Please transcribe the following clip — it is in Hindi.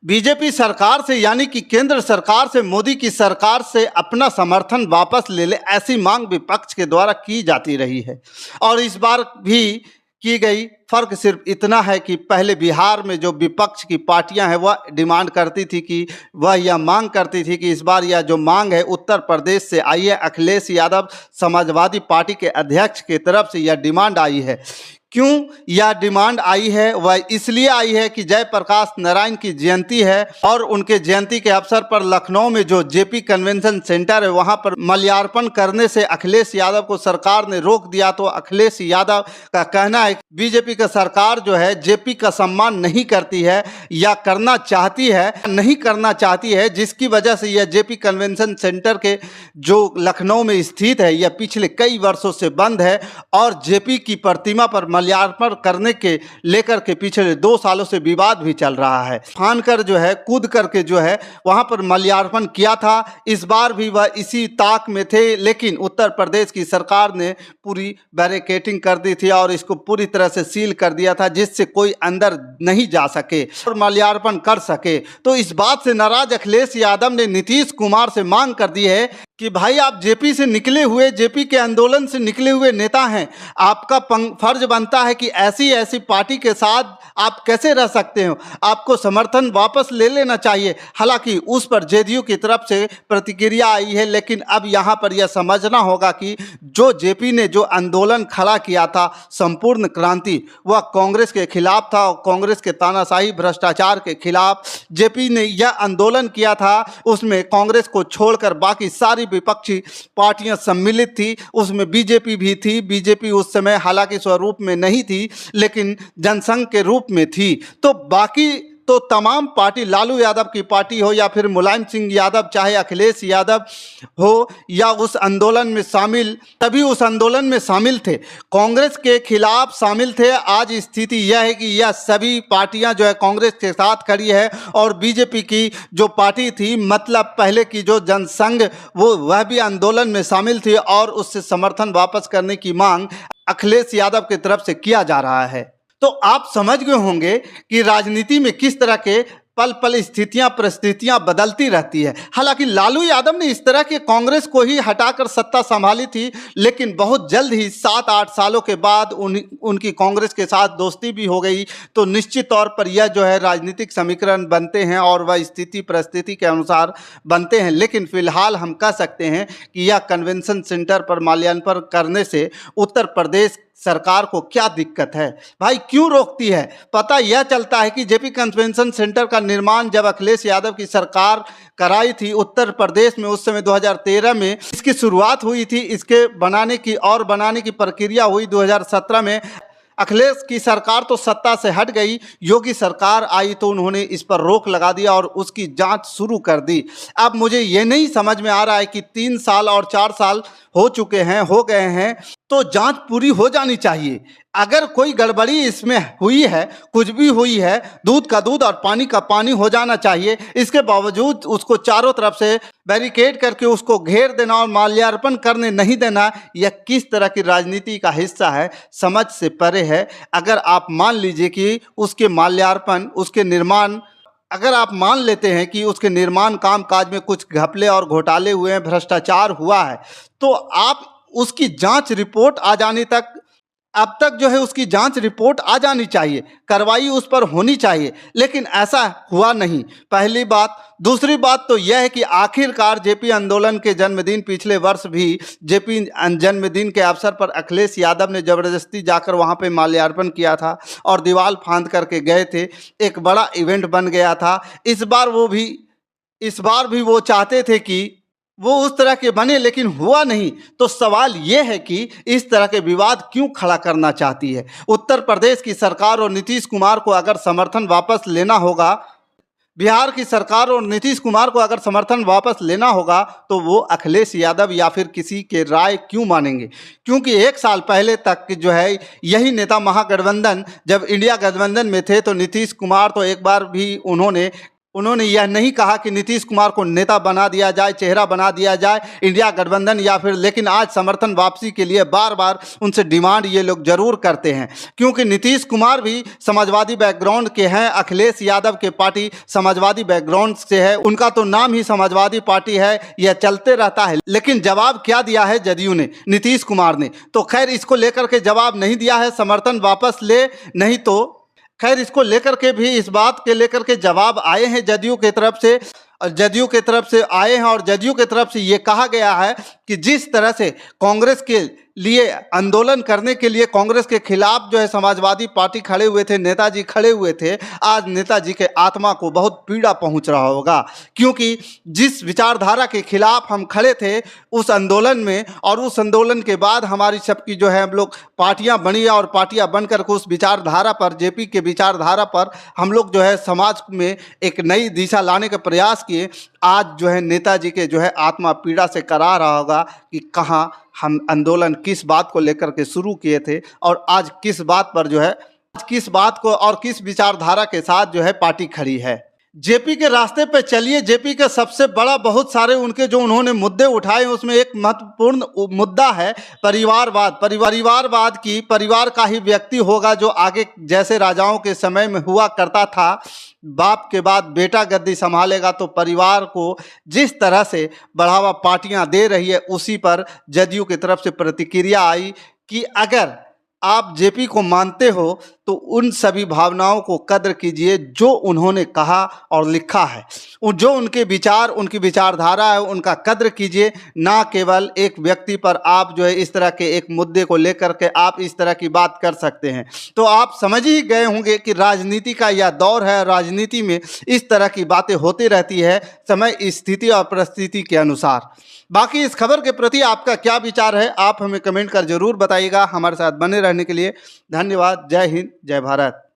बीजेपी सरकार से यानी कि केंद्र सरकार से, मोदी की सरकार से अपना समर्थन वापस ले ले, ऐसी मांग विपक्ष के द्वारा की जाती रही है और इस बार भी की गई। फर्क सिर्फ इतना है कि पहले बिहार में जो विपक्ष की पार्टियां हैं वह डिमांड करती थी कि वह यह मांग करती थी कि इस बार यह जो मांग है उत्तर प्रदेश से आई है। अखिलेश यादव समाजवादी पार्टी के अध्यक्ष की तरफ से यह डिमांड आई है। क्यों यह डिमांड आई है? वह इसलिए आई है कि जयप्रकाश नारायण की जयंती है और उनके जयंती के अवसर पर लखनऊ में जो जेपी कन्वेंशन सेंटर है वहां पर माल्यार्पण करने से अखिलेश यादव को सरकार ने रोक दिया। तो अखिलेश यादव का कहना है कि बीजेपी का सरकार जो है जेपी का सम्मान नहीं करती है या करना चाहती है, नहीं करना चाहती है, जिसकी वजह से यह जेपी कन्वेंशन सेंटर के जो लखनऊ में स्थित है यह पिछले कई वर्षों से बंद है और जेपी की प्रतिमा पर माल्यार्पण करने के लेकर के पिछले 2 सालों से विवाद भी चल रहा है। फान कर जो है, कूद करके जो है वहां पर माल्यार्पण किया था। इस बार भी वह इसी ताक में थे, लेकिन उत्तर प्रदेश की सरकार ने पूरी बैरिकेडिंग कर दी थी और इसको पूरी तरह से सील कर दिया था जिससे कोई अंदर नहीं जा सके और माल्यार्पण कर सके। तो इस बात से नाराज अखिलेश यादव ने नीतीश कुमार से मांग कर दी है कि भाई आप जेपी से निकले हुए, जेपी के आंदोलन से निकले हुए नेता हैं, आपका फर्ज बनता है कि ऐसी ऐसी पार्टी के साथ आप कैसे रह सकते हो, आपको समर्थन वापस ले लेना चाहिए। हालांकि उस पर जेडीयू की तरफ से प्रतिक्रिया आई है, लेकिन अब यहाँ पर यह समझना होगा कि जो जेपी ने जो आंदोलन खड़ा किया था संपूर्ण क्रांति, वह कांग्रेस के खिलाफ था और कांग्रेस के तानाशाही भ्रष्टाचार के खिलाफ जेपी ने यह आंदोलन किया था। उसमें कांग्रेस को छोड़कर बाकी सारी विपक्षी पार्टियां सम्मिलित थी, उसमें बीजेपी भी थी। बीजेपी उस समय हालांकि स्वरूप में नहीं थी लेकिन जनसंघ के रूप में थी। तो बाकी तो तमाम पार्टी, लालू यादव की पार्टी हो या फिर मुलायम सिंह यादव, चाहे अखिलेश यादव हो, या उस आंदोलन में शामिल, तभी उस आंदोलन में शामिल थे, कांग्रेस के खिलाफ शामिल थे। आज स्थिति यह है कि यह सभी पार्टियां जो है कांग्रेस के साथ खड़ी है और बीजेपी की जो पार्टी थी, मतलब पहले की जो जनसंघ, वह भी आंदोलन में शामिल थी और उससे समर्थन वापस करने की मांग अखिलेश यादव की तरफ से किया जा रहा है। तो आप समझ गए होंगे कि राजनीति में किस तरह के पल पल स्थितियां परिस्थितियां बदलती रहती है। हालांकि लालू यादव ने इस तरह के कांग्रेस को ही हटाकर सत्ता संभाली थी, लेकिन बहुत जल्द ही 7-8 सालों के बाद उनकी कांग्रेस के साथ दोस्ती भी हो गई। तो निश्चित तौर पर यह जो है राजनीतिक समीकरण बनते हैं और वह स्थिति परिस्थिति के अनुसार बनते हैं। लेकिन फिलहाल हम कह सकते हैं कि यह कन्वेंशन सेंटर पर माल्यार्पण करने से उत्तर प्रदेश सरकार को क्या दिक्कत है, भाई क्यों रोकती है? पता यह चलता है कि जेपी कन्वेंशन सेंटर का निर्माण जब अखिलेश यादव की सरकार कराई थी उत्तर प्रदेश में, उस समय 2013 में इसकी शुरुआत हुई थी। इसके बनाने की प्रक्रिया हुई 2017 में। अखिलेश की सरकार तो सत्ता से हट गई, योगी सरकार आई तो उन्होंने इस पर रोक लगा दिया और उसकी जांच शुरू कर दी। अब मुझे ये नहीं समझ में आ रहा है कि 3 साल और 4 साल हो गए हैं, तो जांच पूरी हो जानी चाहिए। अगर कोई गड़बड़ी इसमें हुई है, कुछ भी हुई है, दूध का दूध और पानी का पानी हो जाना चाहिए। इसके बावजूद उसको चारों तरफ से बैरिकेड करके उसको घेर देना और माल्यार्पण करने नहीं देना, यह किस तरह की राजनीति का हिस्सा है, समझ से परे है। अगर आप मान लीजिए कि उसके माल्यार्पण, उसके निर्माण, अगर आप मान लेते हैं कि उसके निर्माण कामकाज में कुछ घपले और घोटाले हुए हैं, भ्रष्टाचार हुआ है, तो आप उसकी जांच रिपोर्ट आ जाने तक, अब तक जो है उसकी जांच रिपोर्ट आ जानी चाहिए, कार्रवाई उस पर होनी चाहिए, लेकिन ऐसा हुआ नहीं। पहली बात। दूसरी बात तो यह है कि आखिरकार जेपी आंदोलन के जन्मदिन, पिछले वर्ष भी जेपी जन्मदिन के अवसर पर अखिलेश यादव ने जबरदस्ती जाकर वहां पे माल्यार्पण किया था और दीवार फांद करके गए थे, एक बड़ा इवेंट बन गया था। इस बार भी वो चाहते थे कि वो उस तरह के बने, लेकिन हुआ नहीं। तो सवाल ये है कि इस तरह के विवाद क्यों खड़ा करना चाहती है उत्तर प्रदेश की सरकार? और नीतीश कुमार को अगर समर्थन वापस लेना होगा, बिहार की सरकार और नीतीश कुमार को अगर समर्थन वापस लेना होगा, तो वो अखिलेश यादव या फिर किसी के राय क्यों मानेंगे? क्योंकि 1 साल पहले तक जो है यही नेता महागठबंधन, जब इंडिया गठबंधन में थे, तो नीतीश कुमार तो एक बार भी उन्होंने उन्होंने यह नहीं कहा कि नीतीश कुमार को नेता बना दिया जाए, चेहरा बना दिया जाए इंडिया गठबंधन या फिर, लेकिन आज समर्थन वापसी के लिए बार बार उनसे डिमांड ये लोग जरूर करते हैं, क्योंकि नीतीश कुमार भी समाजवादी बैकग्राउंड के हैं, अखिलेश यादव के पार्टी समाजवादी बैकग्राउंड से है, उनका तो नाम ही समाजवादी पार्टी है, यह चलते रहता है। लेकिन जवाब क्या दिया है जदयू ने, नीतीश कुमार ने? तो खैर इसको लेकर के जवाब नहीं दिया है, समर्थन वापस ले, नहीं तो खैर इसको लेकर के भी, इस बात के लेकर के जवाब आए हैं जदयू की तरफ से, और जदयू की तरफ से आए हैं, और जदयू की तरफ से ये कहा गया है कि जिस तरह से कांग्रेस के लिए आंदोलन करने के लिए कांग्रेस के खिलाफ जो है समाजवादी पार्टी खड़े हुए थे, नेताजी खड़े हुए थे, आज नेताजी के आत्मा को बहुत पीड़ा पहुंच रहा होगा, क्योंकि जिस विचारधारा के खिलाफ हम खड़े थे उस आंदोलन में, और उस आंदोलन के बाद हमारी सबकी जो है हम लोग पार्टियां बनी, और पार्टियां बनकर के उस विचारधारा पर, जेपी के विचारधारा पर हम लोग जो है समाज में एक नई दिशा लाने का प्रयास किए। आज जो है नेताजी के जो है आत्मा पीड़ा से करा रहा होगा कि कहाँ हम आंदोलन किस बात को लेकर के शुरू किए थे, और आज किस बात पर जो है, आज किस बात को और किस विचारधारा के साथ जो है पार्टी खड़ी है। जेपी के रास्ते पे चलिए। जेपी का सबसे बड़ा, बहुत सारे उनके जो उन्होंने मुद्दे उठाए, उसमें एक महत्वपूर्ण मुद्दा है परिवारवाद। परिवारवाद की, परिवार का ही व्यक्ति होगा जो आगे जैसे राजाओं के समय में हुआ करता था, बाप के बाद बेटा गद्दी संभालेगा, तो परिवार को जिस तरह से बढ़ावा पार्टियां दे रही है, उसी पर जदयू की तरफ से प्रतिक्रिया आई कि अगर आप जेपी को मानते हो तो उन सभी भावनाओं को कद्र कीजिए जो उन्होंने कहा और लिखा है, जो उनके विचार, उनकी विचारधारा है, उनका कद्र कीजिए, ना केवल एक व्यक्ति पर आप जो है इस तरह के एक मुद्दे को लेकर के आप इस तरह की बात कर सकते हैं। तो आप समझ ही गए होंगे कि राजनीति का यह दौर है, राजनीति में इस तरह की बातें होती रहती है समय, स्थिति और परिस्थिति के अनुसार। बाकी इस खबर के प्रति आपका क्या विचार है, आप हमें कमेंट कर जरूर बताइएगा। हमारे साथ बने रहने के लिए धन्यवाद। जय हिंद, जय भारत।